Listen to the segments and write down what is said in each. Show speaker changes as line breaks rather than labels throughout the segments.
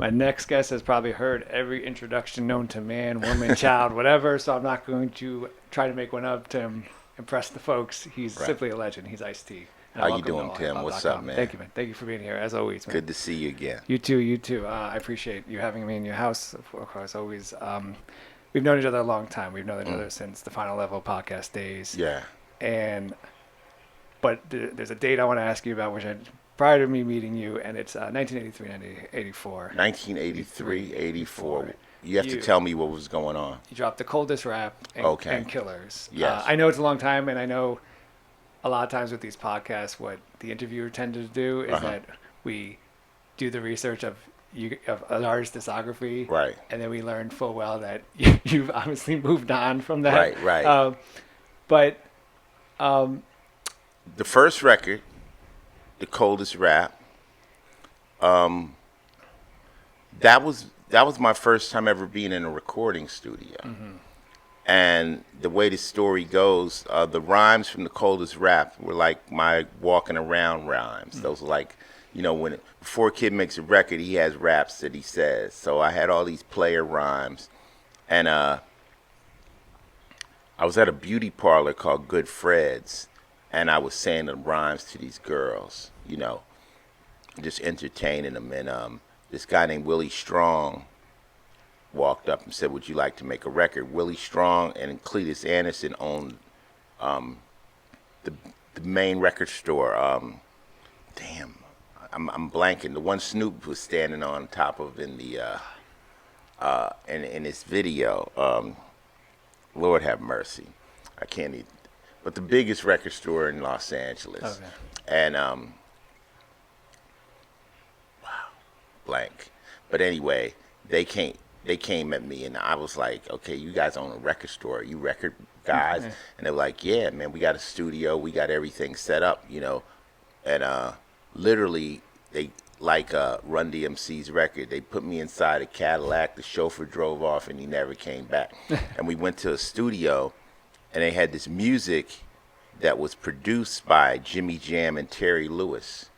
My next guest has probably heard every introduction known to man, woman, child, whatever. So I'm not going to try to make one up to impress the folks. He's
Right.
simply a legend. He's Ice-T. And
How you
welcome to
doing, Tim? What's up,
allhiphop.com.
man?
Thank you, man. Thank you for being here, as always, man.
Good to see you again.
You too, you too. I appreciate you having me in your house, of course, always. We've known each other a long time. We've known each other since the Final Level podcast days.
Yeah.
But there's a date I want to ask you about, which prior to me meeting you, and it's 1983, 1984.
1983, 84. You have to tell me what was going on.
You dropped The Coldest Rap and Killers.
Yes.
I know it's a long time, and I know a lot of times with these podcasts, what the interviewer tended to do is that we do the research of an artist's discography,
Right.
and then we learn full well that you've obviously moved on from that.
Right.
But
The first record, The Coldest Rap, that was my first time ever being in a recording studio.
Mm-hmm.
And the way the story goes, the rhymes from The Coldest Rap were like my walking around rhymes.
Mm-hmm.
Those were like, before a kid makes a record, he has raps that he says. So I had all these player rhymes. And I was at a beauty parlor called Good Fred's, and I was saying the rhymes to these girls, just entertaining them. And this guy named Willie Strong walked up and said, "Would you like to make a record?" Willie Strong and Cletus Anderson owned the main record store. I'm blanking. The one Snoop was standing on top of in the in this video. Lord have mercy, I can't even. But the biggest record store in Los Angeles, and wow, blank. But anyway, they came at me, and I was like, "Okay, you guys own a record store? You record guys?" And they were like, "Yeah, man, we got a studio, we got everything set up, And literally, they Run DMC's record. They put me inside a Cadillac. The chauffeur drove off, and he never came back. And we went to a studio, and they had this music that was produced by Jimmy Jam and Terry Lewis,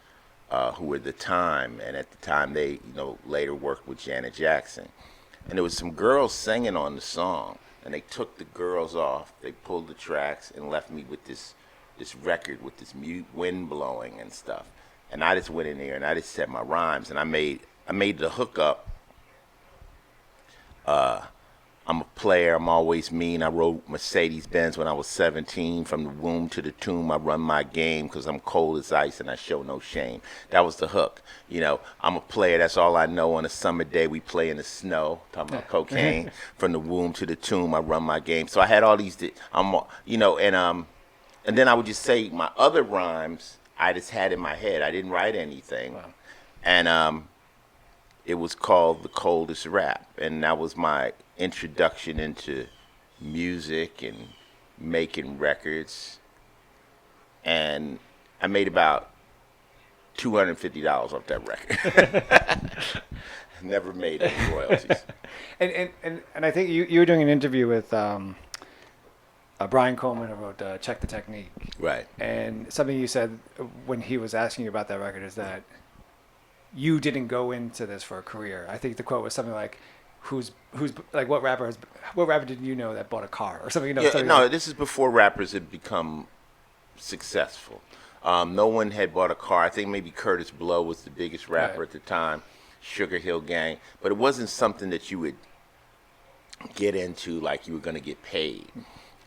who were at the time, and at the time they, later worked with Janet Jackson. And there was some girls singing on the song, and they took the girls off. They pulled the tracks and left me with this record with this wind blowing and stuff. And I just went in there and I just said my rhymes, and I made the hookup. I'm a player, I'm always mean. I rode Mercedes-Benz when I was 17. From the womb to the tomb, I run my game, because I'm cold as ice and I show no shame. That was the hook. I'm a player, that's all I know. On a summer day, we play in the snow. Talking about cocaine. From the womb to the tomb, I run my game. So I had all these, and then I would just say my other rhymes I just had in my head. I didn't write anything.
Wow.
And it was called The Coldest Rap. And that was my introduction into music and making records. And I made about $250 off that record. Never made any royalties.
And I think you were doing an interview with Brian Coleman, who wrote Check the Technique.
Right.
And something you said when he was asking you about that record is that you didn't go into this for a career. I think the quote was something like, "Who's like what rapper did you know that bought a car?" or something.
This is before rappers had become successful. No one had bought a car. I think maybe Curtis Blow was the biggest rapper at the time, Sugar Hill Gang. But it wasn't something that you would get into like you were going to get paid.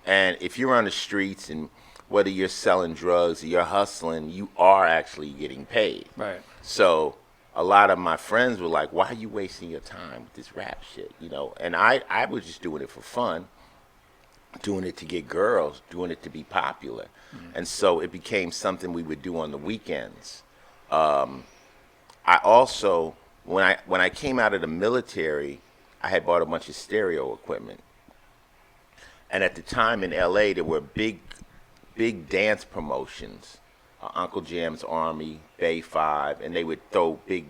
And if you're on the streets, and whether you're selling drugs or you're hustling, you are actually getting paid.
Right.
So a lot of my friends were like, "Why are you wasting your time with this rap shit?" And I was just doing it for fun, doing it to get girls, doing it to be popular. And so it became something we would do on the weekends. I also, when I came out of the military, I had bought a bunch of stereo equipment. And at the time in LA, there were big dance promotions. Uncle Jam's Army, Bay 5, and they would throw big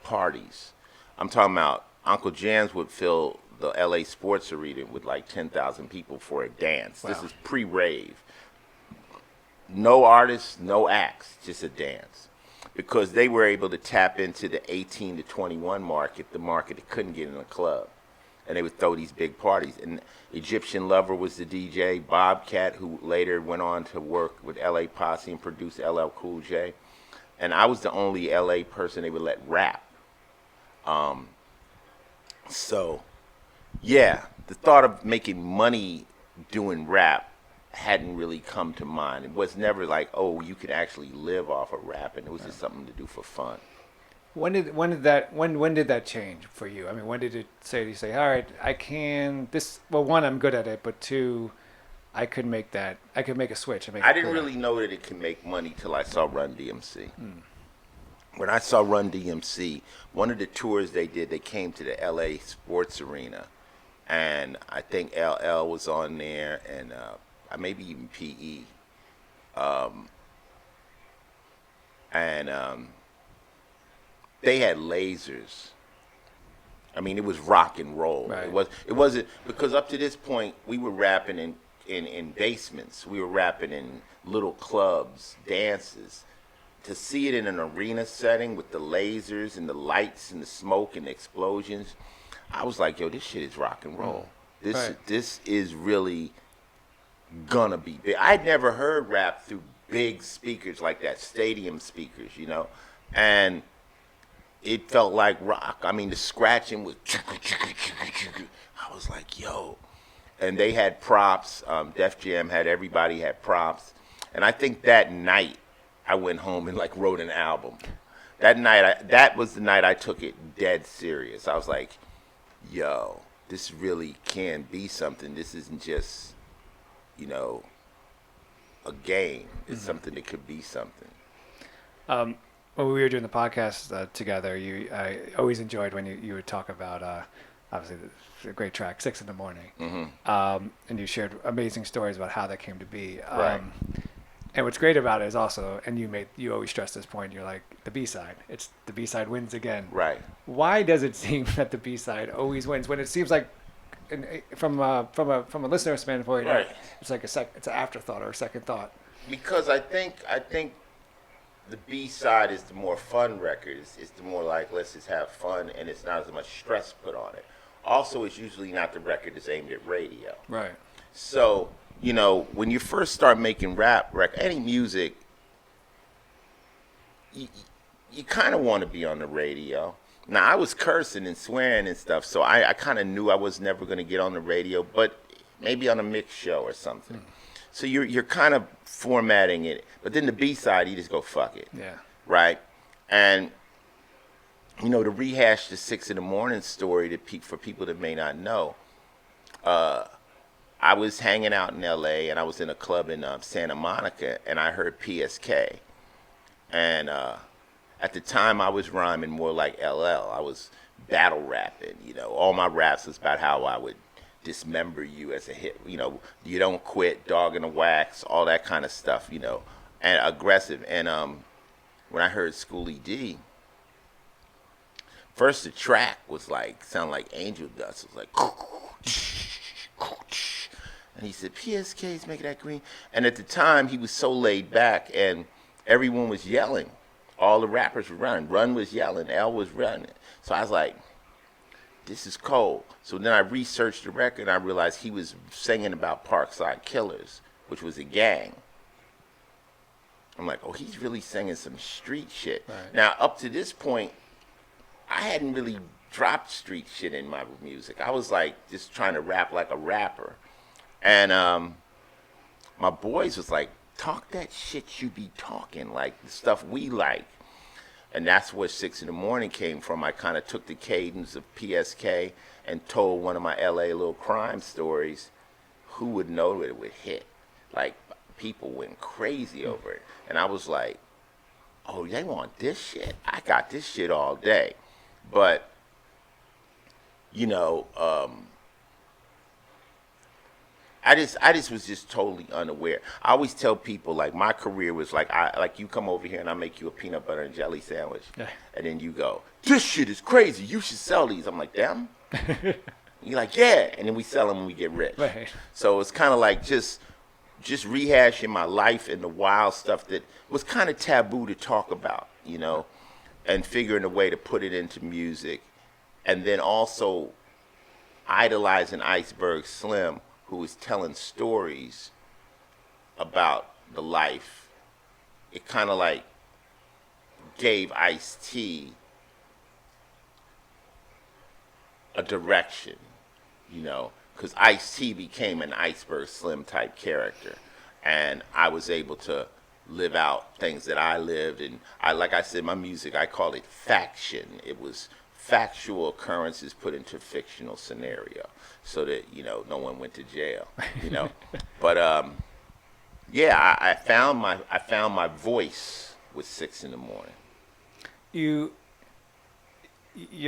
parties. I'm talking about Uncle Jam's would fill the LA Sports Arena with like 10,000 people for a dance. Wow. This is pre-rave. No artists, no acts, just a dance. because they were able to tap into the 18 to 21 market, the market that couldn't get in a club. And they would throw these big parties. And Egyptian Lover was the DJ, Bobcat, who later went on to work with LA Posse and produce LL Cool J. And I was the only LA person they would let rap. So, yeah, the thought of making money doing rap hadn't really come to mind. It was never like, oh, you could actually live off of rapping. It was just something to do for fun.
When did that change for you? I mean, when did it say all right, I can this? Well, one, I'm good at it, but two, I could make a switch.
I didn't really know that it could make money till I saw Run DMC. When I saw Run DMC, one of the tours they did, they came to the LA Sports Arena, and I think LL was on there, and maybe even PE, and they had lasers. I mean, it was rock and roll.
Right.
It wasn't, because up to this point we were rapping in basements. We were rapping in little clubs, dances. To see it in an arena setting with the lasers and the lights and the smoke and the explosions, I was like, yo, this shit is rock and roll. This is really gonna be big. I'd never heard rap through big speakers like that, stadium speakers, you know, and it felt like rock. I mean, the scratching was, I was like, yo. And they had props. Def Jam everybody had props. And I think that night I went home and like wrote an album. That was the night I took it dead serious. I was like, yo, this really can be something. This isn't just, you know, a game. It's something that could be something.
When we were doing the podcast together, I always enjoyed when you would talk about obviously the great track 6 in the Morning, and you shared amazing stories about how that came to be.
Right.
And what's great about it is also, and you always stress this point, you're like, the B-side. It's the B-side wins again.
Right.
Why does it seem that the B-side always wins when it seems like, from a listener standpoint,
right,
it's like it's an afterthought or a second thought?
Because I think the B-side is the more fun record. It's the more like, let's just have fun, and it's not as much stress put on it. Also, it's usually not the record that's aimed at radio.
Right.
So, you know, when you first start making any music, you kind of want to be on the radio. Now, I was cursing and swearing and stuff, so I kind of knew I was never going to get on the radio, but maybe on a mix show or something. So you're kind of formatting it. But then the B-side, you just go, fuck it.
Yeah.
Right? And, you know, to rehash the 6 in the Morning story for people that may not know, I was hanging out in L.A., and I was in a club in Santa Monica, and I heard PSK. And at the time, I was rhyming more like LL. I was battle rapping, you know. All my raps was about how I would dismember you as a hit, you know, you don't quit, dog in the wax, all that kind of stuff, you know, and aggressive. And when I heard Schoolie D, first the track was like, sounded like angel dust. It was like, and he said, PSK's making that green. And at the time, he was so laid back, and everyone was yelling. All the rappers were running. Run was yelling, L was running. So I was like, this is cold. So then I researched the record, and I realized he was singing about Parkside Killers, which was a gang. I'm like, oh, he's really singing some street shit. Right. Now, up to this point, I hadn't really dropped street shit in my music. I was like just trying to rap like a rapper. And my boys was like, talk that shit you be talking, like the stuff we like. And that's where 6 in the Morning came from. I kind of took the cadence of PSK and told one of my LA little crime stories. Who would know that it would hit? Like, people went crazy over it. And I was like, oh, they want this shit? I got this shit all day. But, you know, I just was just totally unaware. I always tell people, like, my career was like, you come over here and I make you a peanut butter and jelly sandwich. Yeah. And then you go, this shit is crazy. You should sell these. I'm like, them? You're like, yeah. And then we sell them and we get rich. Right. So it's kind of like just just rehashing my life and the wild stuff that was kind of taboo to talk about, and figuring a way to put it into music. And then also idolizing Iceberg Slim, who was telling stories about the life. It kind of like gave Ice-T a direction, because Ice-T became an Iceberg Slim type character, and I was able to live out things that I lived. And like I said, my music, I call it faction. It was factual occurrences put into fictional scenario, so that no one went to jail. But yeah, I found my voice with 6 in the morning.
You're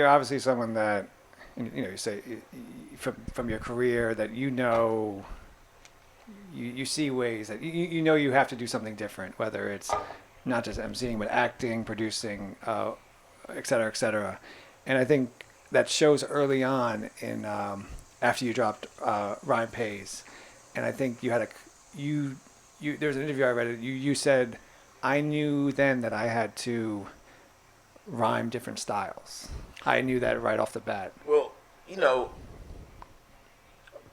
obviously someone that, you say from your career that you see ways that you have to do something different, whether it's not just emceeing but acting, producing, et cetera, et cetera. And I think that shows early on in after you dropped Rhyme Pays, and I think you had there's an interview I read. You said, I knew then that I had to rhyme different styles. I knew that right off the bat.
Well,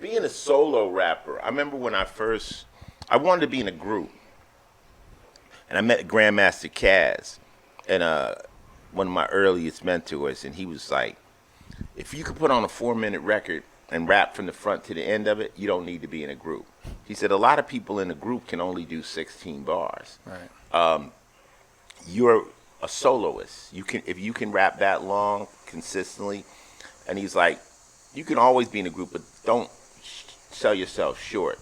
being a solo rapper, I remember when I wanted to be in a group, and I met Grandmaster Caz, and one of my earliest mentors, and he was like, if you could put on a 4-minute record and rap from the front to the end of it, you don't need to be in a group. He said a lot of people in a group can only do 16 bars.
Right.
You're a soloist. If you can rap that long consistently, and he's like, you can always be in a group, but don't sell yourself short.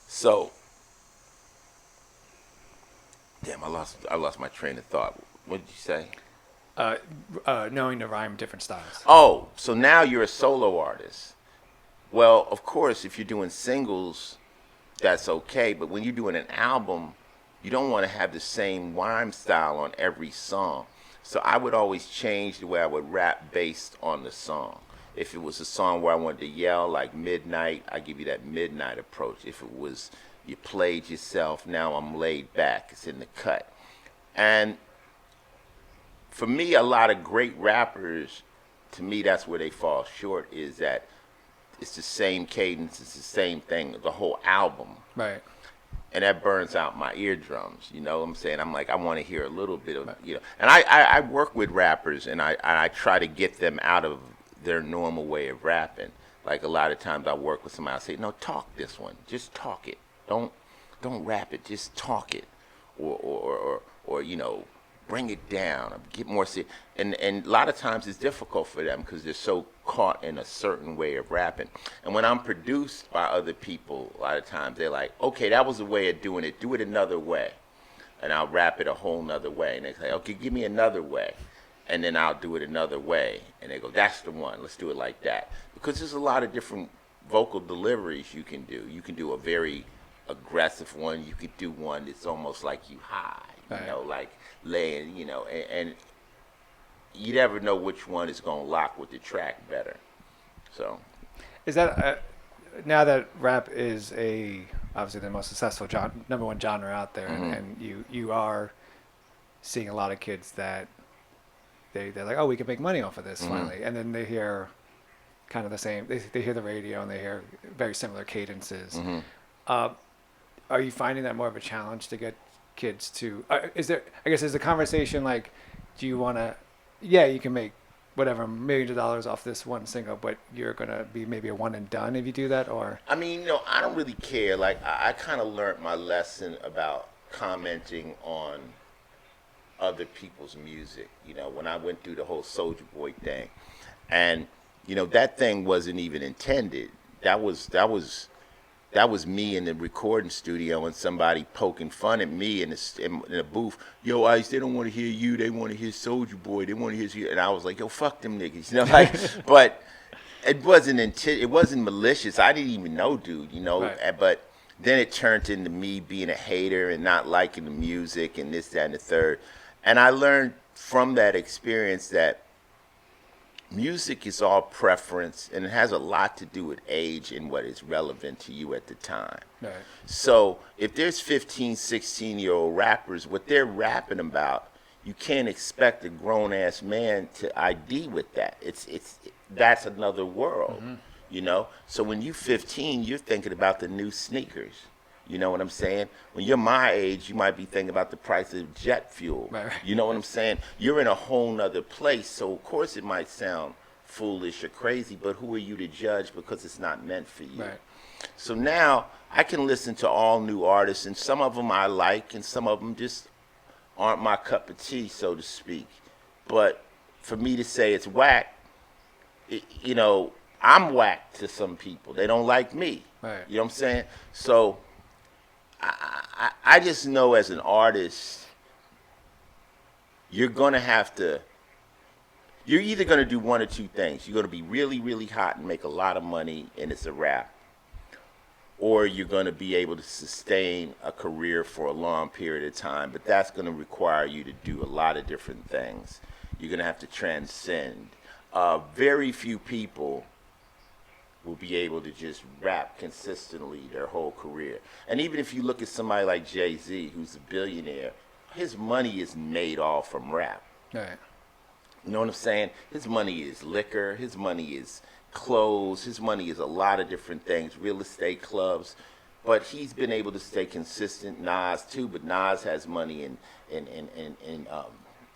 So, damn, I lost my train of thought. What did you say?
Knowing to rhyme different styles.
Oh, so now you're a solo artist. Well, of course, if you're doing singles, that's okay. But when you're doing an album, you don't want to have the same rhyme style on every song. So I would always change the way I would rap based on the song. If it was a song where I wanted to yell, like Midnight, I give you that Midnight approach. If it was you played yourself, now I'm laid back, it's in the cut. And for me, a lot of great rappers, to me, that's where they fall short, is that it's the same cadence, it's the same thing, the whole album.
Right.
And that burns out my eardrums, you know what I'm saying? I'm like, I want to hear a little bit of, And I work with rappers, and I try to get them out of their normal way of rapping. Like a lot of times I work with somebody, I say, no, talk this one. Just talk it. Don't rap it, just talk it. Or bring it down, or get more serious. And a lot of times it's difficult for them because they're so caught in a certain way of rapping. And when I'm produced by other people, a lot of times they're like, okay, that was a way of doing it, do it another way. And I'll rap it a whole nother way. And they say, okay, give me another way. And then I'll do it another way. And they go, that's the one, let's do it like that. Because there's a lot of different vocal deliveries you can do. You can do a very aggressive one. You could do one that's almost like you high, like laying, and you never know which one is going to lock with the track better. So,
is that now that rap is obviously the most successful number one genre out there,
mm-hmm.
and you are seeing a lot of kids that they're like, oh, we can make money off of this, mm-hmm. finally, and then they hear kind of the same. They hear the radio and they hear very similar cadences.
Mm-hmm.
Are you finding that more of a challenge to get kids to? Is the conversation like, do you want to? Yeah, you can make whatever millions of dollars off this one single, but you're gonna be maybe a one and done if you do that, or?
I mean, I don't really care. Like, I kind of learned my lesson about commenting on other people's music. When I went through the whole Soulja Boy thing, and that thing wasn't even intended. That was me in the recording studio and somebody poking fun at me in the booth. Yo, Ice, they don't want to hear you. They want to hear Soulja Boy. They want to hear you. And I was like, yo, fuck them niggas. But it wasn't malicious. I didn't even know, dude.
Right.
But then it turned into me being a hater and not liking the music and this, that, and the third. And I learned from that experience that music is all preference, and it has a lot to do with age and what is relevant to you at the time.
Right.
So if there's 15, 16-year-old rappers, what they're rapping about, you can't expect a grown-ass man to ID with that. That's another world, you know? So when you're 15, you're thinking about the new sneakers. You know what I'm saying? When you're my age, you might be thinking about the price of jet fuel.
Right.
You know what I'm saying? You're in a whole nother place, so of course it might sound foolish or crazy, but who are you to judge because it's not meant for you?
Right.
So now I can listen to all new artists, and some of them I like, and some of them just aren't my cup of tea, so to speak. But for me to say it's whack, you know, I'm whack to some people. They don't like me.
Right.
You know what I'm saying? So I just know as an artist, you're either going to do one or two things. You're going to be really, really hot and make a lot of money, and it's a rap. Or you're going to be able to sustain a career for a long period of time, but that's going to require you to do a lot of different things. You're going to have to transcend. Very few people will be able to just rap consistently their whole career. And even if you look at somebody like Jay-Z, who's a billionaire, his money is made off from rap.
Right.
You know what I'm saying? His money is liquor, his money is clothes, his money is a lot of different things, real estate clubs. But he's been able to stay consistent. Nas too, but Nas has money in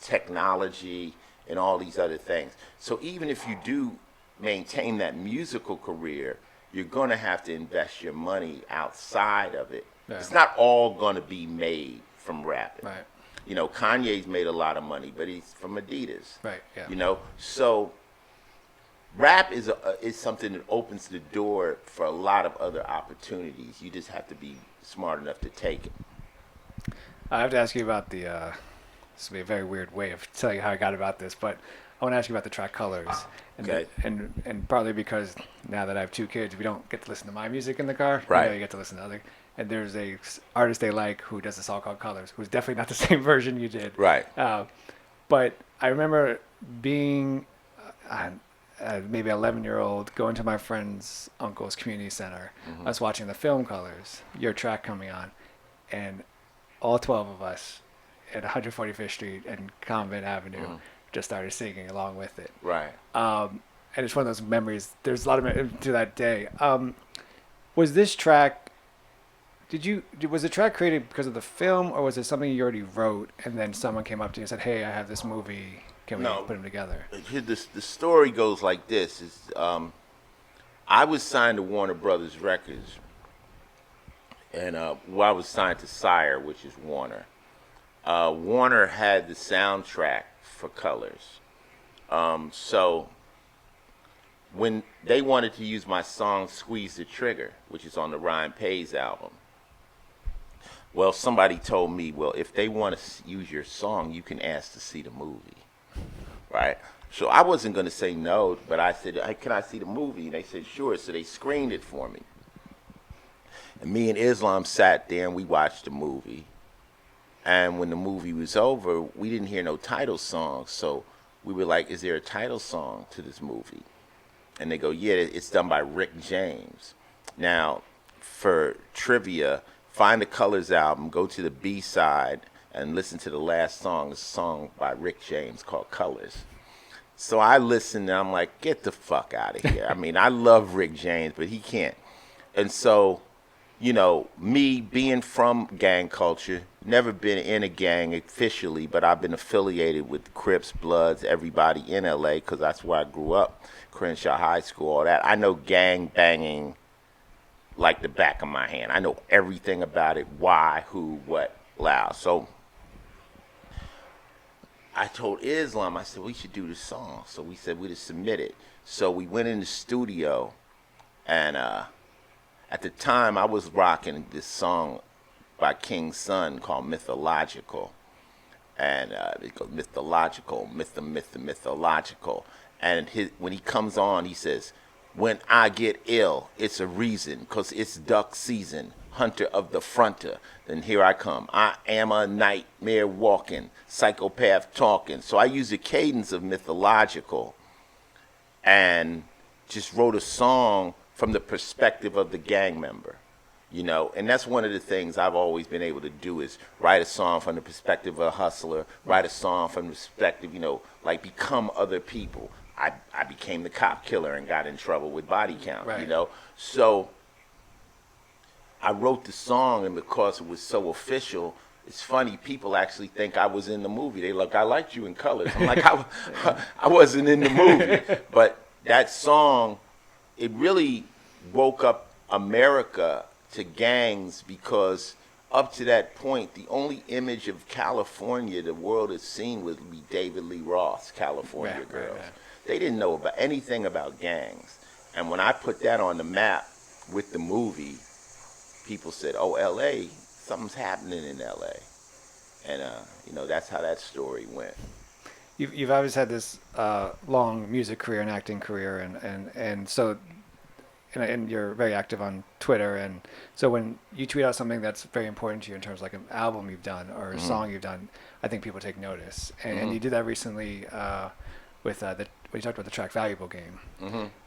technology and all these other things. So even if you do maintain that musical career, you're going to have to invest your money outside of it.
Yeah.
It's not all going to be made from rapping.
Right.
You know, Kanye's made a lot of money, but he's from Adidas.
Right. Yeah.
You know, so rap is something that opens the door for a lot of other opportunities. You just have to be smart enough to take it.
I have to ask you about the. This will be a very weird way of telling you how I got about this, but I want to ask you about the track Colors. And,
Okay.
and partly because now that I have two kids, we don't get to listen to my music in the car.
Right.
You know, you get to listen to other. And there's a artist they like who does a song called Colors, who's definitely not the same version you did.
Right.
But I remember being maybe 11-year-old, going to my friend's uncle's community center.
Mm-hmm.
I was watching the film Colors, your track coming on, and all 12 of us at 145th Street and Convent Avenue just started singing along with it.
Right.
And it's one of those memories. There's a lot of to that day. Was this track? Was the track created because of the film, or was it something you already wrote and then someone came up to you and said, "Hey, I have this movie. Can we put them together?"
The story goes like this: I was signed to Warner Brothers Records, and I was signed to Sire, which is Warner. Warner had the soundtrack for Colors, so when they wanted to use my song "Squeeze the Trigger," which is on the Ryan Pays album. Well, somebody told me, well, if they want to use your song, you can ask to see the movie, right? So I wasn't going to say no, but I said, hey, can I see the movie? And they said, sure. So they screened it for me. And me and Islam sat there and we watched the movie. And when the movie was over, we didn't hear no title song. So we were like, is there a title song to this movie? And they go, yeah, it's done by Rick James. Now, for trivia, find the Colors album, go to the B-side, and listen to the last song. It's a song by Rick James called Colors. So I listened, and I'm like, get the fuck out of here. I mean, I love Rick James, but he can't. And so, you know, me being from gang culture, never been in a gang officially, but I've been affiliated with Crips, Bloods, everybody in L.A., because that's where I grew up, Crenshaw High School, all that. I know gang banging like the back of my hand. I know everything about it, why, who, what, loud. So I told Islam, I said, we should do this song. So we said we'd submit it. So we went in the studio, and at the time I was rocking this song by King's Son called Mythological. And it goes mythological, mythological. And when he comes on, he says, when I get ill, it's a reason, 'cause it's duck season, hunter of the fronter. Then here I come. I am a nightmare walking, psychopath talking. So I use the cadence of mythological and just wrote a song from the perspective of the gang member, you know. And that's one of the things I've always been able to do is write a song from the perspective of a hustler, write a song from the perspective, you know, like become other people. I became the cop killer and got in trouble with body count,
Right.
you know. So I wrote the song, and because it was so official, it's funny, people actually think I was in the movie. They look, I liked you in Colors. I'm like, I wasn't in the movie. But that song, it really woke up America to gangs, because up to that point, the only image of California the world had seen would be David Lee Roth's California
Right,
Girls.
right.
They didn't know about anything about gangs. And when I put that on the map with the movie, people said, oh, L.A., something's happening in L.A. And, you know, that's how that story went.
You've always had this long music career and acting career, and so and you're very active on Twitter, and so when you tweet out something that's very important to you in terms of like an album you've done or a song you've done, I think people take notice, and you did that recently with when you talked about the track "Valuable Game,"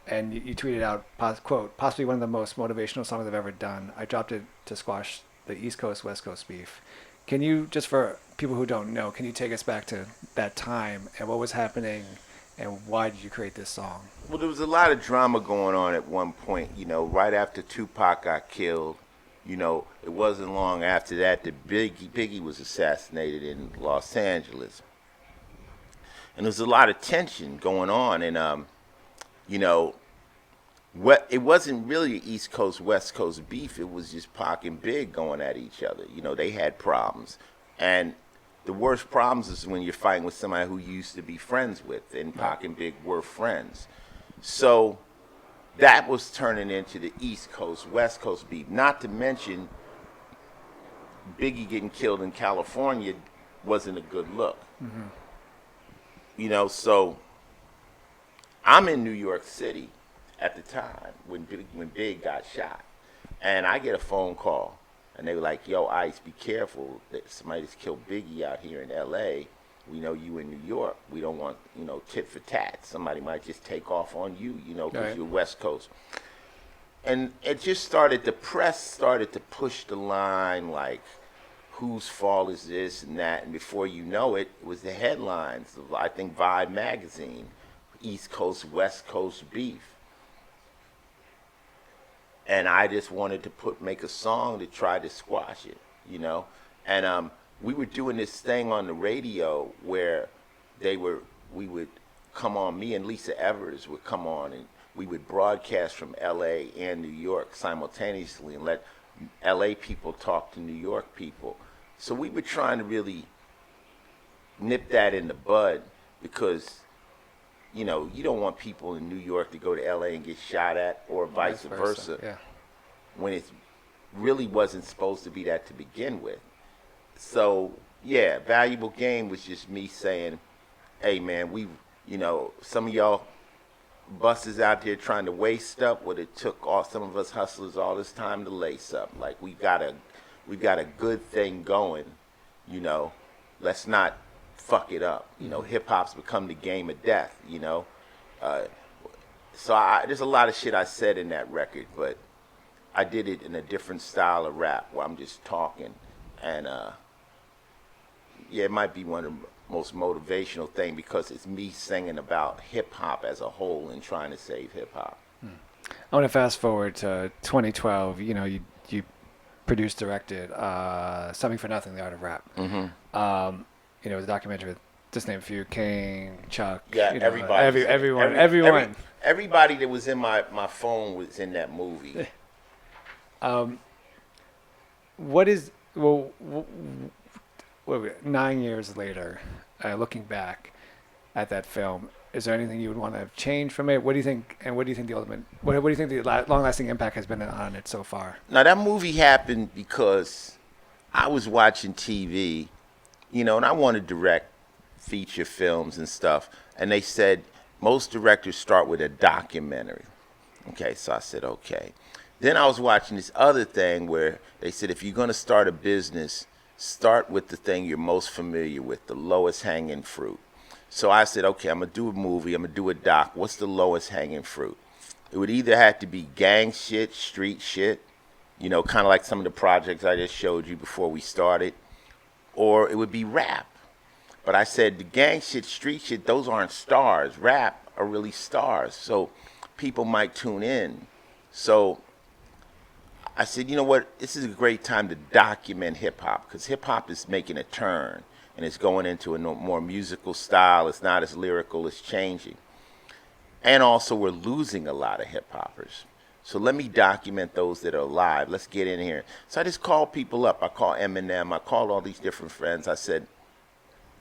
and you tweeted out quote, possibly one of the most motivational songs I've ever done. I dropped it to squash the East Coast West Coast beef. Can you, just for people who don't know, can you take us back to that time and what was happening and why did you create this song?
Well, there was a lot of drama going on at one point, you know, right after Tupac got killed. You know, it wasn't long after that that Biggie was assassinated in Los Angeles. And there was a lot of tension going on, and, you know, it wasn't really East Coast, West Coast beef. It was just Pac and Big going at each other. You know, they had problems. And the worst problems is when you're fighting with somebody who you used to be friends with, and Pac and Big were friends. So that was turning into the East Coast, West Coast beef. Not to mention Biggie getting killed in California wasn't a good look. You know, so I'm in New York City at the time when Big got shot, and I get a phone call, and they were like, yo, Ice, be careful, that somebody just killed Biggie out here in L.A. We know you in New York. We don't want, you know, tit for tat. Somebody might just take off on you, you know, because you're West Coast. And it just started, the press started to push the line, like, whose fault is this and that, and before you know it, it was the headlines of, I think, Vibe magazine, East Coast, West Coast beef. And I just wanted to make a song to try to squash it, you know. And we were doing this thing on the radio where we would come on, me and Lisa Evers would come on, and we would broadcast from L.A. and New York simultaneously and let L.A. people talk to New York people. So we were trying to really nip that in the bud, because, you know, you don't want people in New York to go to L.A. and get shot at, or vice versa.
Yeah.
When it really wasn't supposed to be that to begin with. So, yeah, Valuable Game was just me saying, hey, man, you know, some of y'all buses out there trying to waste up what it took some of us hustlers all this time to lace up. Like, we've got a good thing going, you know. Let's not fuck it up. You know, hip-hop's become the game of death, you know. So there's a lot of shit I said in that record, but I did it in a different style of rap where I'm just talking. And, yeah, it might be one of the most motivational thing because it's me singing about hip-hop as a whole and trying to save hip-hop.
I want to fast forward to 2012. You know, you produced, directed Something for Nothing, The Art of Rap. You know, it was a documentary with, just name a few, King, Chuck.
Yeah,
you know,
everybody.
everyone.
Everybody that was in my phone was in that movie.
What is, well, what 9 years later, looking back at that film, is there anything you would want to have changed from it? What do you think, and what do you think the ultimate, what do you think the long-lasting impact has been on it so far?
Now, that movie happened because I was watching TV, you know, and I want to direct feature films and stuff, and they said most directors start with a documentary. Okay, so I said, okay. Then I was watching this other thing where they said if you're going to start a business, start with the thing you're most familiar with, the lowest hanging fruit. So I said, okay, I'm gonna do a movie. I'm gonna do a doc. What's the lowest hanging fruit? It would either have to be gang shit, street shit, kind of like some of the projects I just showed you before we started, or it would be rap. But I said the gang shit, street shit, those aren't stars. Rap are really stars. So people might tune in. So I said, you know what? This is a great time to document hip hop because hip hop is making a turn and it's going into a more musical style. It's not as lyrical. It's changing. And also, we're losing a lot of hip hoppers. So let me document those that are alive. Let's get in here. So I just called people up. I called Eminem. I called all these different friends. I said,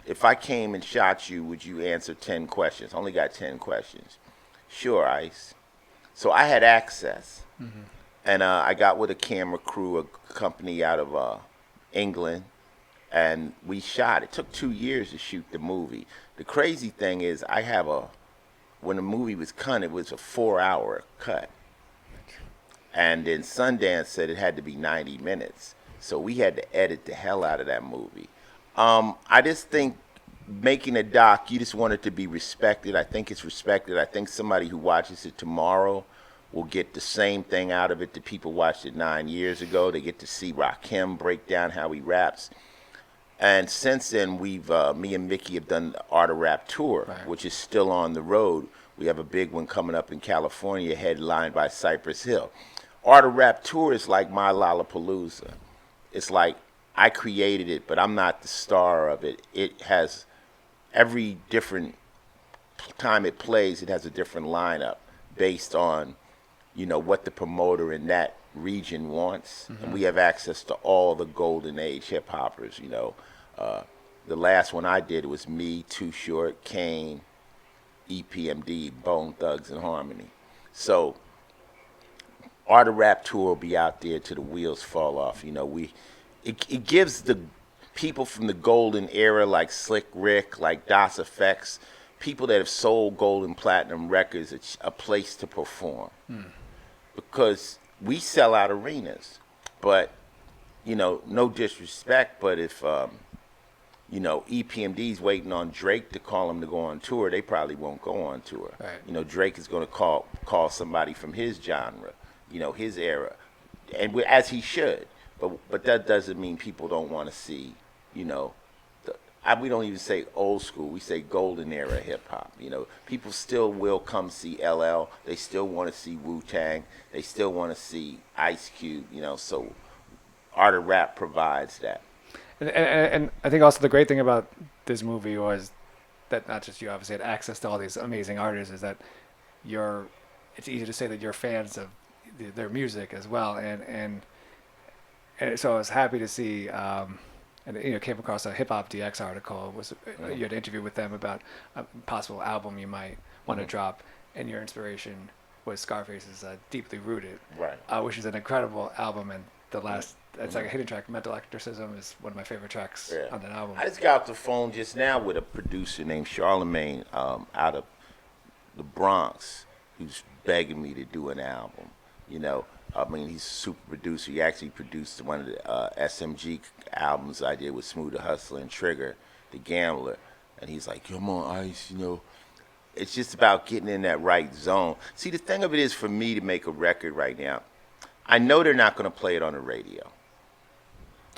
if I came and shot you, would you answer 10 questions? I only got 10 questions. Sure, Ice. So I had access. Mm-hmm. And I got with a camera crew, a company out of England, and we shot. It took 2 years to shoot the movie. The crazy thing is when the movie was cut, it was a 4-hour cut. And then Sundance said it had to be 90 minutes. So we had to edit the hell out of that movie. I just think making a doc, you just want it to be respected. I think it's respected. I think somebody who watches it tomorrow will get the same thing out of it that people watched it 9 years ago. They get to see Rakim break down how he raps. And since then, me and Mickey have done the Art of Rap tour, right, which is still on the road. We have a big one coming up in California, headlined by Cypress Hill. Art of Rap tour is like my Lollapalooza. It's like I created it, but I'm not the star of it. It has every different time it plays, it has a different lineup based on, what the promoter in that region wants. Mm-hmm. And we have access to all the golden age hip hoppers, The last one I did was me, Too Short, Kane, EPMD, Bone Thugs and Harmony. So Art of Rap tour will be out there till the wheels fall off. It gives the people from the golden era like Slick Rick, like Das Effects, people that have sold gold and platinum records a place to perform. Because we sell out arenas. But, no disrespect, but if, EPMD's waiting on Drake to call him to go on tour, they probably won't go on tour. Right. Drake is going to call somebody from his genre, his era, and as he should. But that doesn't mean people don't want to see, we don't even say old school. We say golden era hip hop. People still will come see LL. They still want to see Wu-Tang. They still want to see Ice Cube. So Art of Rap provides that.
And I think also the great thing about this movie was that not just you obviously had access to all these amazing artists, is that it's easy to say that you're fans of their music as well. And so I was happy to see. And came across a Hip Hop DX article. You had an interview with them about a possible album you might want to drop, and your inspiration was Scarface's "Deeply Rooted,"
right?
Which is an incredible album. And the last, it's like a hidden track. "Mental Exorcism" is one of my favorite tracks on that album.
I just got off the phone just now with a producer named Charlemagne out of the Bronx, who's begging me to do an album. He's a super producer. He actually produced one of the SMG albums I did with Smooth the Hustler and Trigger, the Gambler. And he's like, come on, Ice, It's just about getting in that right zone. See, the thing of it is, for me to make a record right now, I know they're not going to play it on the radio.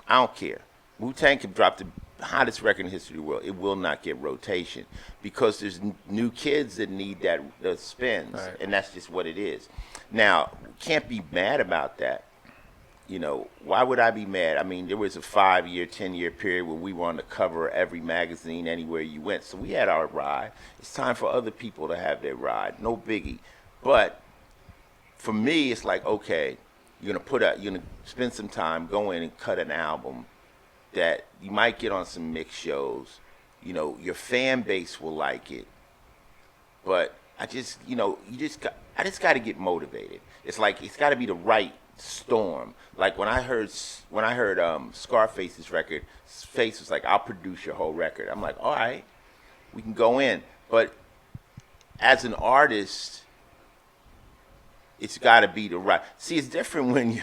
I don't care. Wu-Tang can drop the hottest record in the history of the world. It will not get rotation because there's new kids that need the spins, right, and that's just what it is. Now, can't be mad about that. Why would I be mad? I mean, there was a 5-year, 10-year period where we were on the cover of every magazine anywhere you went. So we had our ride. It's time for other people to have their ride. No biggie. But for me, it's like, okay, you're going to spend some time, go in and cut an album that you might get on some mix shows. Your fan base will like it. But I just got to get motivated. It's like it's got to be the right storm. Like when I heard Scarface's record, Face was like, "I'll produce your whole record." I'm like, "All right, we can go in." But as an artist, it's got to be the right. See, it's different when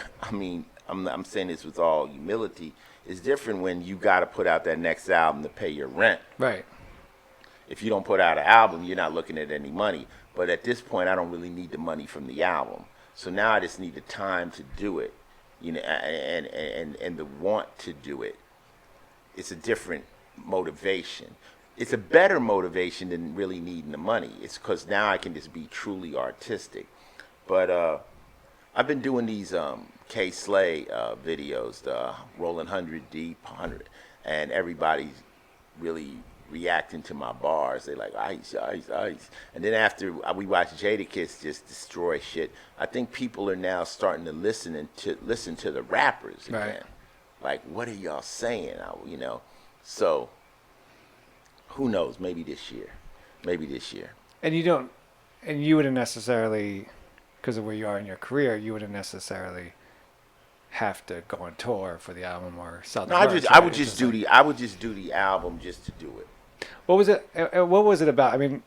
I'm saying this with all humility. It's different when you got to put out that next album to pay your rent.
Right.
If you don't put out an album, you're not looking at any money. But at this point, I don't really need the money from the album. So now I just need the time to do it, and the want to do it. It's a different motivation. It's a better motivation than really needing the money. It's because now I can just be truly artistic. But I've been doing these K Slay videos, the Rolling 100 Deep, 100, and everybody's really reacting to my bars. They like ice, ice, ice. And then after we watch Jadakiss just destroy shit, I think people are now starting to listen to the rappers again.
Right.
Like, what are y'all saying? So who knows? Maybe this year.
And you wouldn't necessarily, because of where you are in your career, you wouldn't necessarily have to go on tour for the album or sell the merch.
I would just do the album just to do it.
What was it about? I mean,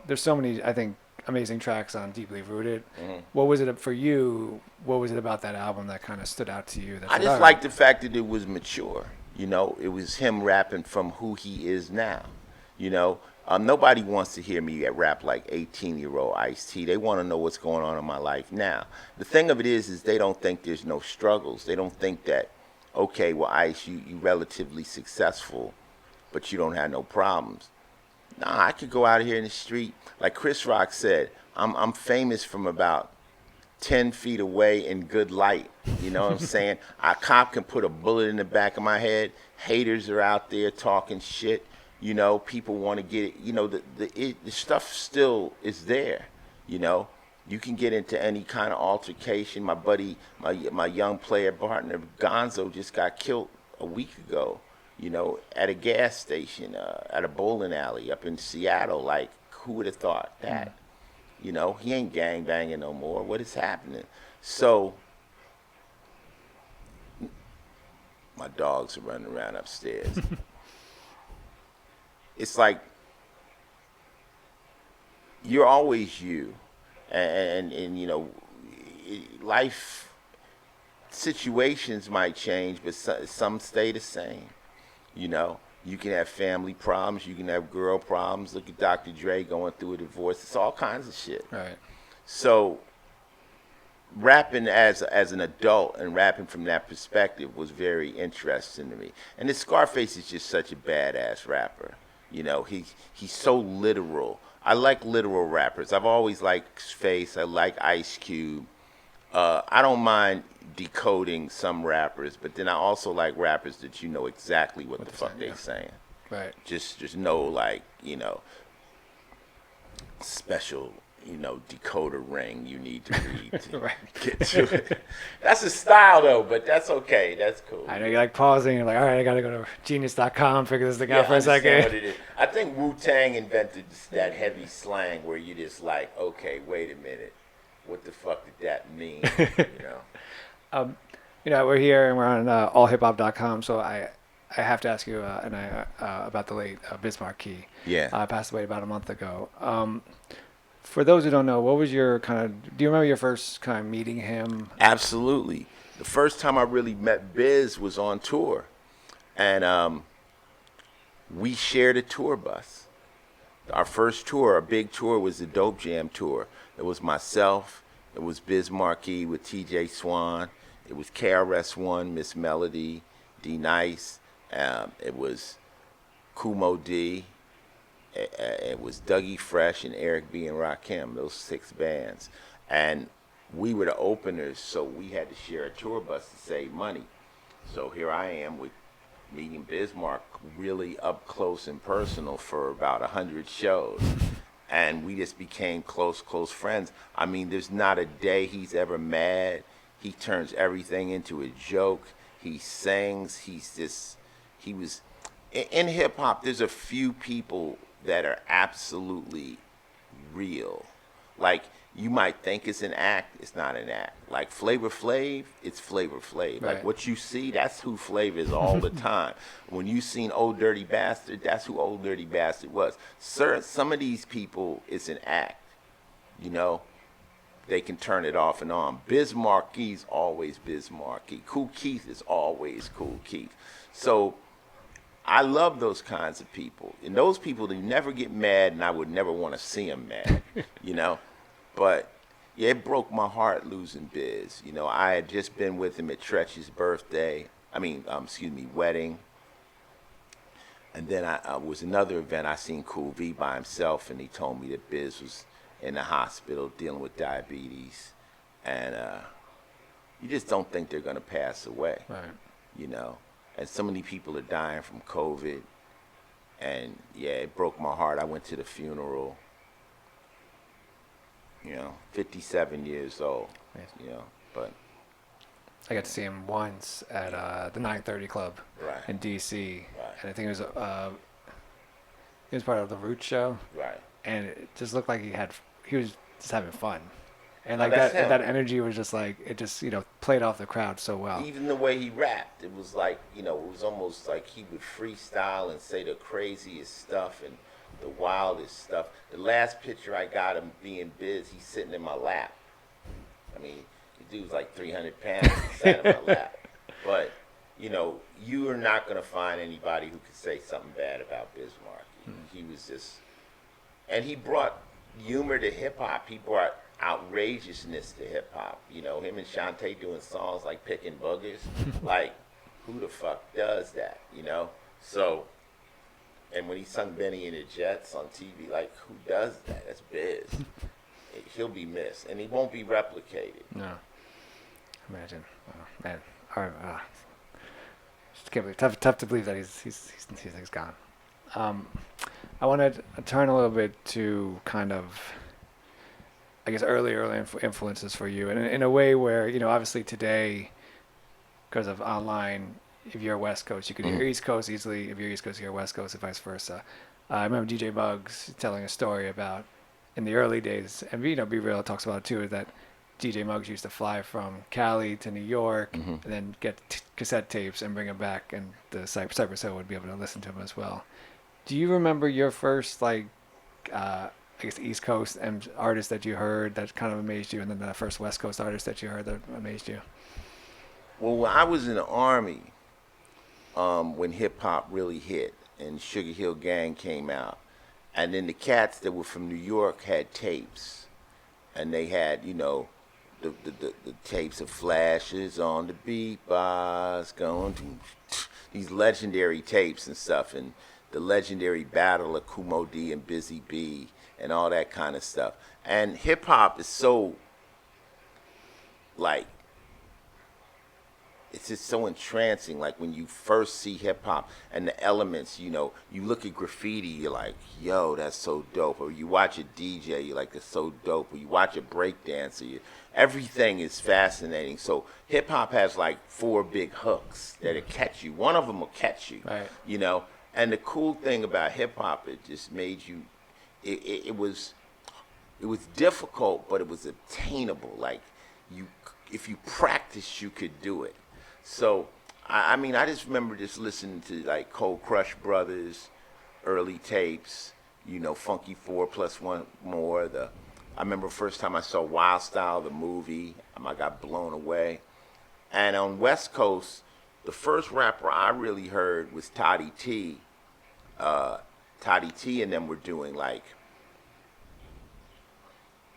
there's so many, I think, amazing tracks on Deeply Rooted.
Mm-hmm.
What was it for you? What was it about that album that kind of stood out to you?
I just liked the fact that it was mature. It was him rapping from who he is now. Nobody wants to hear me rap like 18-year-old Ice-T. They want to know what's going on in my life now. The thing of it is they don't think there's no struggles. They don't think that, okay, well, Ice, you relatively successful, but you don't have no problems. Nah, I could go out here in the street. Like Chris Rock said, I'm famous from about 10 feet away in good light. You know what I'm saying? A cop can put a bullet in the back of my head. Haters are out there talking shit. People want to get it. The stuff still is there. You can get into any kind of altercation. My buddy, my young player partner, Gonzo, just got killed a week ago, at a gas station, at a bowling alley up in Seattle. Like, who would have thought that? He ain't gang banging no more. What is happening? So, my dogs are running around upstairs. It's like you're always you, and life situations might change, but some stay the same. You can have family problems, you can have girl problems. Look at Dr. Dre going through a divorce. It's all kinds of shit.
Right.
So rapping as an adult and rapping from that perspective was very interesting to me. And this Scarface is just such a badass rapper. He's so literal. I like literal rappers. I've always liked Face. I like Ice Cube. I don't mind decoding some rappers, but then I also like rappers that you know exactly what the fuck they're saying.
Right.
Just no special decoder ring you need to read to
Right.
get to it. That's a style though, but that's okay. That's cool.
I know you're like pausing. You're like, all right, I gotta go to genius.com, figure this thing out for a
understand
second.
what it is. I think Wu-Tang invented that heavy slang where you just like, okay, wait a minute, what the fuck did that mean?
We're here and we're on allhiphop.com, so I have to ask you about the late Biz Markie.
Yeah.
Passed away about a month ago. For those who don't know, what was your do you remember your first kind of meeting him?
Absolutely. The first time I really met Biz was on tour, and we shared a tour bus. Our first tour, our big tour, was the Dope Jam tour. It was myself, it was Biz Markie with TJ Swan, it was KRS-One, Miss Melody, D Nice, it was Kumo D, it was Dougie Fresh and Eric B and Rakim, those 6 bands. And we were the openers, so we had to share a tour bus to save money. So here I am with meeting Biz Markie really up close and personal for about 100 shows. And we just became close friends. I mean, there's not a day he's ever mad. He turns everything into a joke. He sings. He was, in hip hop, there's a few people that are absolutely real. Like, you might think it's an act, it's not an act. Like Flavor Flav, it's Flavor Flav.
Right.
Like what you see, that's who Flav is all the time. When you seen Old Dirty Bastard, that's who Old Dirty Bastard was. Sir, some of these people, it's an act. They can turn it off and on. Biz Markie's always Biz Markie. Kool Keith is always Kool Keith. So I love those kinds of people. And those people that never get mad, and I would never want to see them mad, you know. But, yeah, it broke my heart losing Biz. You know, I had just been with him at Tretch's birthday. Wedding. And then I was another event. I seen Cool V by himself, and he told me that Biz was in the hospital dealing with diabetes. And you just don't think they're going to pass away,
Right.
you know. And so many people are dying from COVID. And, yeah, it broke my heart. I went to the funeral, 57 years old, but...
I got to see him once at the 930 Club
Right.
in D.C.
Right.
And I think he was part of the Roots show.
Right.
And it just looked like he was just having fun. And
Oh,
like
that's
that
him.
energy was just like, it just, played off the crowd so well.
Even the way he rapped, it was like, it was almost like he would freestyle and say the craziest stuff and the wildest stuff. The last picture I got him being Biz, he's sitting in my lap. I mean, the dude's like 300 pounds, he sat in my lap. But, you are not going to find anybody who could say something bad about Biz Markie. He was just, and he brought humor to hip hop. He brought outrageousness to hip hop. Him and Shantae doing songs like Picking Boogers. Like, who the fuck does that? So, and when he sung Benny and the Jets on TV, like, who does that? That's Biz. He'll be missed, and he won't be replicated.
No. Imagine. Oh, man. All right. Just can't believe. Tough to believe that he's gone. I want to turn a little bit to kind of, I guess, early influences for you, and in a way where obviously today, because of online, if you're West Coast, you could hear East Coast easily. If you're East Coast, you hear West Coast, and vice versa. I remember DJ Muggs telling a story about in the early days, and Be Real talks about it too, is that DJ Muggs used to fly from Cali to New York and then get cassette tapes and bring them back, and the Cypress Hill would be able to listen to them as well. Do you remember your first, I guess, East Coast artist that you heard that kind of amazed you, and then the first West Coast artist that you heard that amazed you?
Well, when I was in the Army, when hip-hop really hit and Sugar Hill Gang came out, and then the cats that were from New York had tapes, and they had, the tapes of Flashes on the beatbox, going to these legendary tapes and stuff, and the legendary battle of Kumo D and Busy B and all that kind of stuff. And hip hop is so, like, it's just so entrancing. Like, when you first see hip hop and the elements, you look at graffiti, you're like, yo, that's so dope. Or you watch a DJ, you're like, that's so dope. Or you watch a breakdancer, everything is fascinating. So hip hop has like 4 big hooks that'll catch you. One of them will catch you,
Right.
And the cool thing about hip hop, it just made you, it was difficult, but it was attainable. Like, if you practice, you could do it. So, I mean, I just remember just listening to like Cold Crush Brothers, early tapes, Funky 4+1 More. I remember first time I saw Wild Style, the movie, I got blown away. And on West Coast, the first rapper I really heard was Toddy T. Toddy T and them were doing like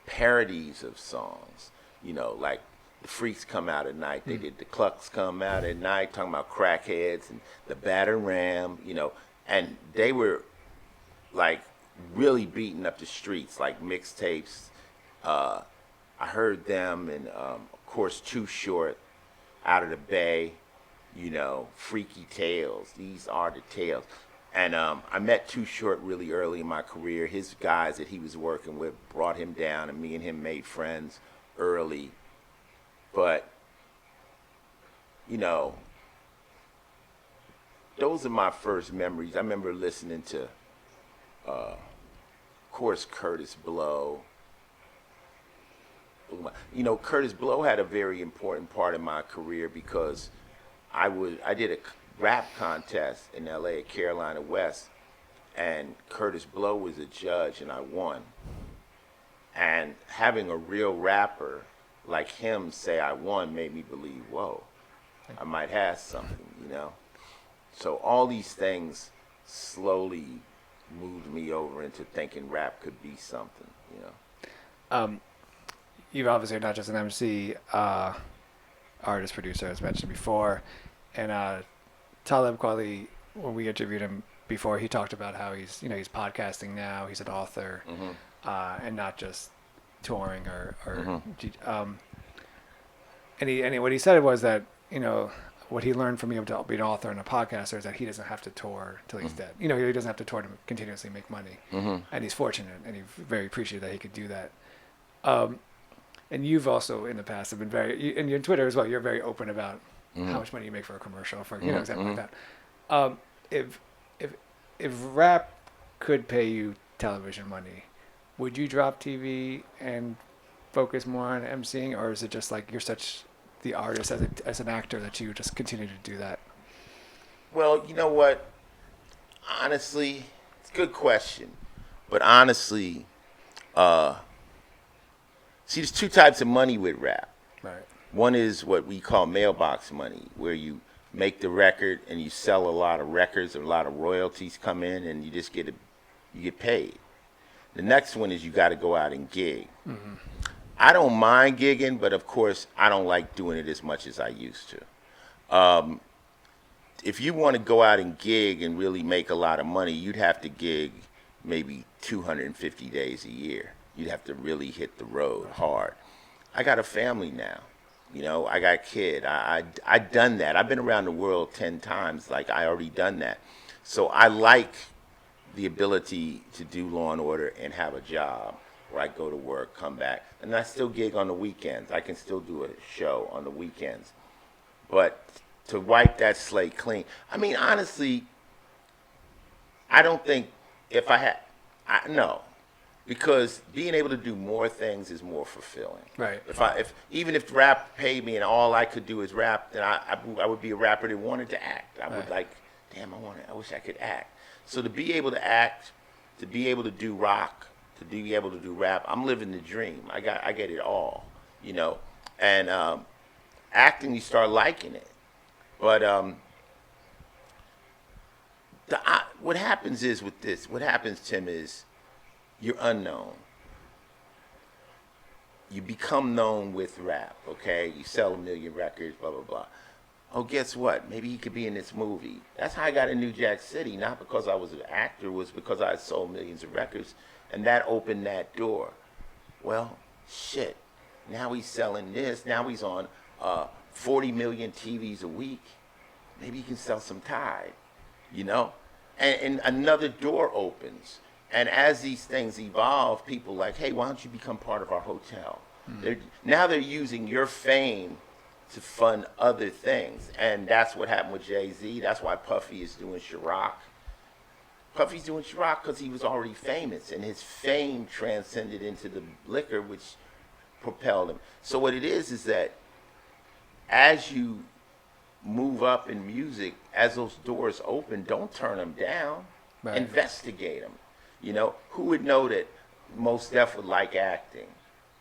parodies of songs, like the Freaks Come Out at Night. They did the Clucks Come Out at Night, talking about crackheads, and the Batter Ram, and they were like really beating up the streets, like mixtapes. I heard them, and of course Too Short, Out of the Bay, Freaky Tales. These are the tales. And I met Too Short really early in my career. His guys that he was working with brought him down, and me and him made friends early. But, those are my first memories. I remember listening to, of course, Curtis Blow. Curtis Blow had a very important part in my career because I did a rap contest in LA at Carolina West, and Curtis Blow was a judge, and I won. And having a real rapper like him say I won made me believe, whoa, I might have something, So all these things slowly moved me over into thinking rap could be something, you know.
You've obviously not just an MC, artist, producer, as mentioned before, and Talib Kweli, when we interviewed him before, he talked about how he's podcasting now, he's an author, and not just touring and what he said was that what he learned from being able to be an author and a podcaster is that he doesn't have to tour till he's dead. He doesn't have to tour to continuously make money, and he's fortunate and he's very appreciative that he could do that. And you've also in the past have been and your Twitter as well. You're very open about how much money you make for a commercial, for something like that. If rap could pay you television money, would you drop TV and focus more on emceeing, or is it just like you're such the artist as an actor that you just continue to do that?
Well, you know what? Honestly, it's a good question, but honestly, see, there's two types of money with rap.
Right.
One is what we call mailbox money, where you make the record and you sell a lot of records, a lot of royalties come in, and you just you get paid. The next one is you got to go out and gig. I don't mind gigging, but of course I don't like doing it as much as I used to. If you want to go out and gig and really make a lot of money, you'd have to gig maybe 250 days a year. You'd have to really hit the road hard. I got a family now. I got a kid. I done that. I've been around the world 10 times. Like, I already done that. So I like the ability to do Law and Order and have a job where I go to work, come back. And I still gig on the weekends. I can still do a show on the weekends. But to wipe that slate clean, I mean, honestly, I don't think if I had, no. Because being able to do more things is more fulfilling.
Right.
Even if rap paid me and all I could do is rap, then I would be a rapper that wanted to act. I would I wish I could act. So to be able to act, to be able to do rock, to be able to do rap, I'm living the dream. I get it all, And acting, you start liking it. But what happens is with this, what happens, Tim, is you're unknown. You become known with rap, okay? You sell 1 million records, blah, blah, blah. Oh, guess what? Maybe he could be in this movie. That's how I got in New Jack City, not because I was an actor, it was because I had sold millions of records, and that opened that door. Well, shit, now he's selling this, now he's on 40 million TVs a week. Maybe he can sell some Tide, And another door opens. And as these things evolve, people like, hey, why don't you become part of our hotel? Now they're using your fame to fund other things. And that's what happened with Jay-Z. That's why Puffy is doing Ciroc. Puffy's doing Ciroc because he was already famous, and his fame transcended into the liquor, which propelled him. So what it is that as you move up in music, as those doors open, don't turn them down. Right. Investigate them. Who would know that Mos Def would like acting?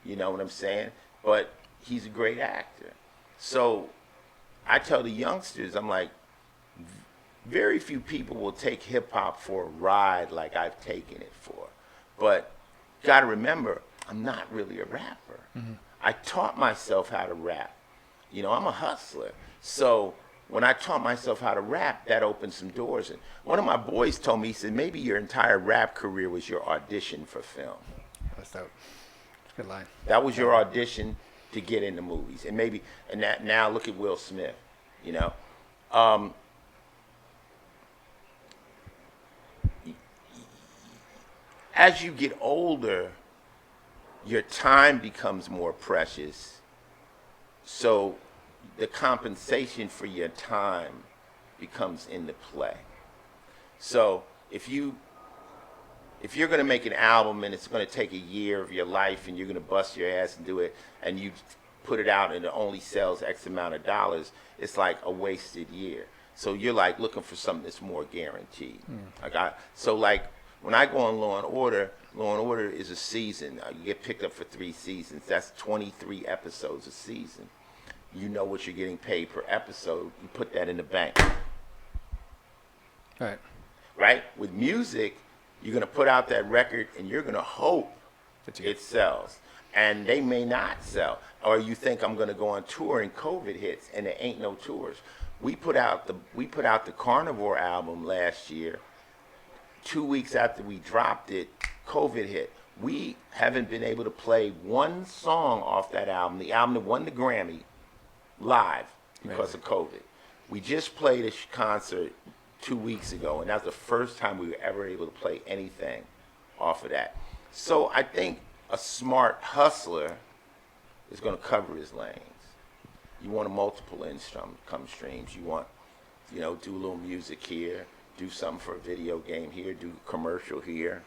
You know what I'm saying? But he's a great actor. So I tell the youngsters, I'm like, very few people will take hip hop for a ride like I've taken it for. But got to remember, I'm not really a rapper. I taught myself how to rap. I'm a hustler. So when I taught myself how to rap, that opened some doors. And one of my boys told me, he said, maybe your entire rap career was your audition for film.
That's dope. That's a good line.
That was your audition to get into movies. And now look at Will Smith, As you get older, your time becomes more precious. So the compensation for your time becomes into play. So if you're going to make an album and it's going to take a year of your life and you're going to bust your ass and do it, and you put it out and it only sells X amount of dollars, it's like a wasted year. So you're like looking for something that's more guaranteed. So when I go on Law and Order is a season. You get picked up for 3 seasons. That's 23 episodes a season. You know what you're getting paid per episode. You put that in the bank.
Right.
Right? With music, you're going to put out that record and you're going to hope it sells. And they may not sell. Or you think I'm going to go on tour and COVID hits and there ain't no tours. We put out the Carnivore album last year. 2 weeks after we dropped it, COVID hit. We haven't been able to play one song off that album, the album that won the Grammy, live because of COVID. We just played a concert 2 weeks ago, and that's the first time we were ever able to play anything off of that. So I think a smart hustler is going to cover his lanes. You want a multiple income streams. You want, do a little music here, do something for a video game here, do a commercial here.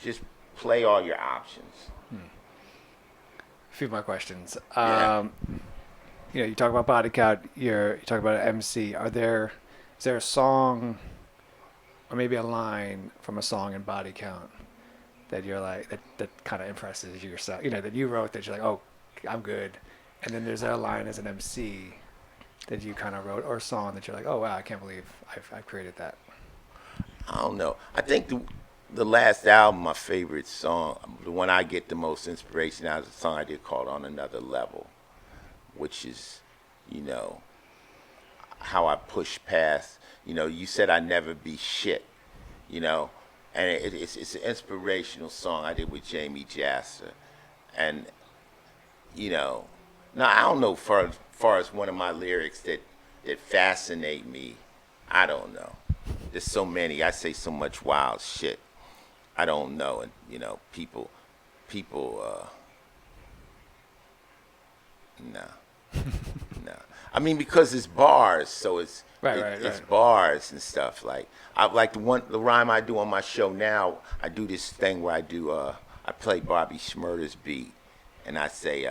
Just play all your options.
A few more questions.
Yeah.
You talk about body count. You talk about an MC. Is there a song, or maybe a line from a song in Body Count that you're like that kind of impresses you yourself? That you wrote that you're like, oh, I'm good. And then there's a line as an MC that you kind of wrote, or a song that you're like, oh wow, I can't believe I've created that.
I don't know. I think the last album, my favorite song, the one I get the most inspiration out, is a song I did called "On Another Level," which is, how I push past. You said I'd never be shit, and it's an inspirational song I did with Jamie Jasser, and now I don't know far as one of my lyrics that fascinate me. I don't know. There's so many. I say so much wild shit. I don't know, and people, no. No, I mean because it's bars, so it's bars and stuff. Like the rhyme I do on my show now. I do this thing where I play Bobby Shmurda's beat, and I say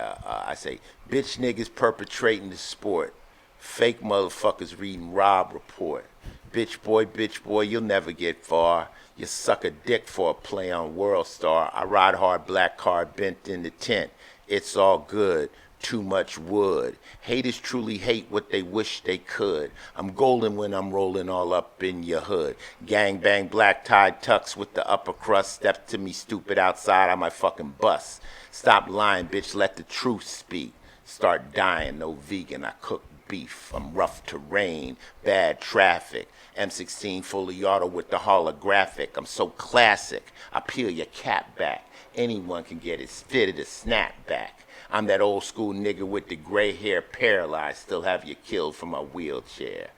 bitch niggas perpetrating the sport, fake motherfuckers reading Rob Report, bitch boy, you'll never get far. You suck a dick for a play on World Star. I ride hard, black car bent in the tent. It's all good. Too much wood. Haters truly hate what they wish they could. I'm golden when I'm rolling all up in your hood. Gang bang, black tie tux with the upper crust. Step to me stupid outside, I might fucking bust. Stop lying, bitch, let the truth speak. Start dying, no vegan, I cook beef. I'm rough terrain, bad traffic. M16 fully auto with the holographic. I'm so classic, I peel your cap back. Anyone can get it fitted a snapback. I'm that old school nigga with the gray hair paralyzed, still have you killed from my wheelchair.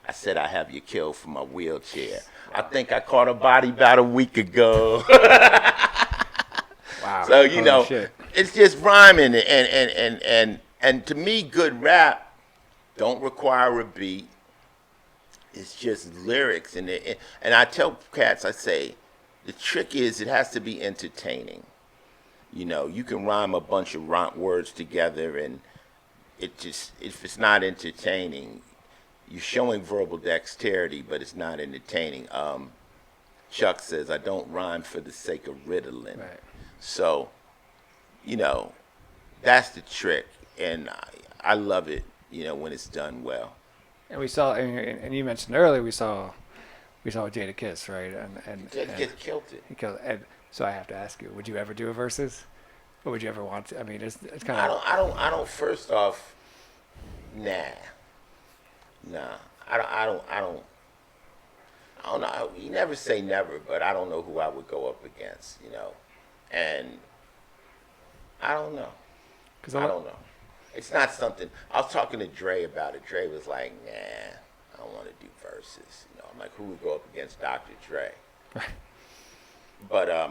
I said I have you killed from my wheelchair. I think I caught a body about a week ago.
Wow.
So, it's just rhyming and to me, good rap don't require a beat. It's just lyrics and I tell cats, I say, the trick is it has to be entertaining. You can rhyme a bunch of words together, and if it's not entertaining, you're showing verbal dexterity, but it's not entertaining. Chuck says, I don't rhyme for the sake of Ritalin.
Right.
So, that's the trick, and I love it, when it's done well.
And we saw, and you mentioned earlier, we saw Jada Kiss, right? And
Jada Kiss killed it.
He killed it. And so I have to ask you, would you ever do a Verzuz? Or would you ever want to? I mean, it's kind of.
I don't. First off, nah. I don't know. You never say never, but I don't know who I would go up against. And I don't know. I don't know. It's not something. I was talking to Dre about it. Dre was like, nah, I don't want to do Verzuz. I'm like, who would go up against Dr. Dre?
Right.
But I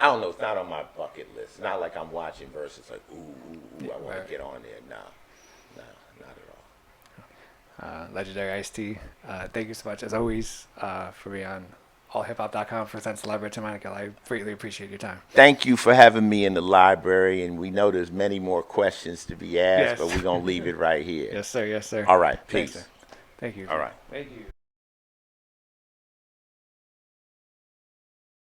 don't know. It's not on my bucket list. It's not like I'm watching Verzuz like, ooh, I want to get on there. No, not at all.
Legendary Ice-T. Thank you so much, as always, for being on allhiphop.com for Celebrity Monica. I greatly appreciate your time.
Thank you for having me in the library, and we know there's many more questions to be asked,
Yes.
but we're going to leave it right here.
Yes, sir. Yes, sir.
All right. Peace.
Thanks, sir. Thank you.
All right.
Thank you.